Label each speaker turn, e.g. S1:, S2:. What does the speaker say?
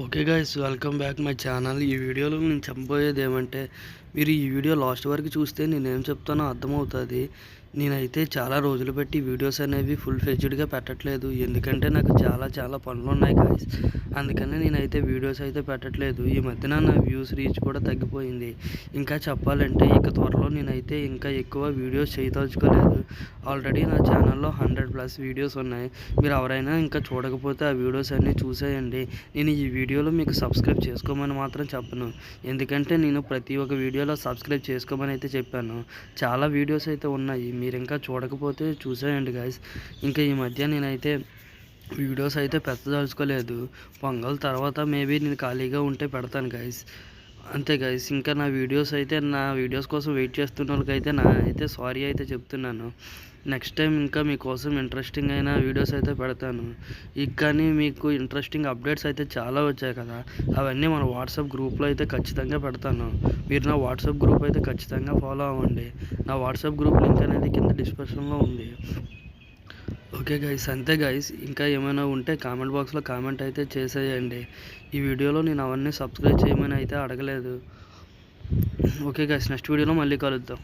S1: Okay guys, welcome back my channel. ఈ వీడియోలో నేను చెప్పబోయేది ఏమంటే, మీరు ఈ వీడియో లాస్ట్ వరకు చూస్తే నేనేం చెప్తానో అర్థమవుతుంది. నేనైతే చాలా రోజులు బట్టి వీడియోస్ అనేవి ఫుల్ ఫ్లెడ్జ్డ్గా పెట్టట్లేదు, ఎందుకంటే నాకు చాలా పనులు ఉన్నాయి గాయస్. అందుకని నేనైతే వీడియోస్ అయితే పెట్టట్లేదు. ఈ మధ్యన నా వ్యూస్ రీచ్ కూడా తగ్గిపోయింది. ఇంకా చెప్పాలంటే ఇక త్వరలో నేనైతే ఇంకా ఎక్కువ వీడియోస్ చేయదలుచుకోలేదు. ఆల్రెడీ నా ఛానల్లో 100+ వీడియోస్ ఉన్నాయి. మీరు ఎవరైనా ఇంకా చూడకపోతే ఆ వీడియోస్ అన్నీ చూసేయండి. నేను ఈ వీడియోలో మీకు సబ్స్క్రైబ్ చేసుకోమని మాత్రం చెప్పను, ఎందుకంటే నేను ప్రతి ఒక్క వీడియోలో సబ్స్క్రైబ్ చేసుకోమని అయితే చెప్పాను. చాలా వీడియోస్ అయితే ఉన్నాయి, మీరు ఇంకా చూడకపోతే చూసేయండి గాయస్. ఇంకా ఈ మధ్య నేనైతే వీడియోస్ అయితే పెట్టదలుచుకోలేదు. పొంగల్ తర్వాత మేబీ నేను ఖాళీగా ఉంటే పెడతాను గాయస్. అంతే గాయస్. ఇంకా నా వీడియోస్ కోసం వెయిట్ చేస్తున్న వాళ్ళకైతే అయితే సారీ అయితే చెప్తున్నాను. నెక్స్ట్ టైం ఇంకా మీకోసం ఇంట్రెస్టింగ్ అయిన వీడియోస్ అయితే పెడతాను. కానీ మీకు ఇంట్రెస్టింగ్ అప్డేట్స్ అయితే చాలా వచ్చాయి కదా, అవన్నీ మన వాట్సాప్ గ్రూప్లో అయితే ఖచ్చితంగా పెడతాను. మీరు నా వాట్సాప్ గ్రూప్ అయితే ఖచ్చితంగా ఫాలో అవ్వండి. నా వాట్సాప్ గ్రూప్ లింక్ అనేది కింద డిస్క్రిప్షన్లో ఉంది. ఓకే గైస్, అంతే గైస్. ఇంకా ఏమైనా ఉంటే కామెంట్ బాక్స్లో కామెంట్ అయితే చేసేయండి. ఈ వీడియోలో నేను అవన్నీ సబ్స్క్రైబ్ చేయమని అయితే అడగలేదు. ఓకే గైస్, నెక్స్ట్ వీడియోలో మళ్ళీ కలుద్దాం.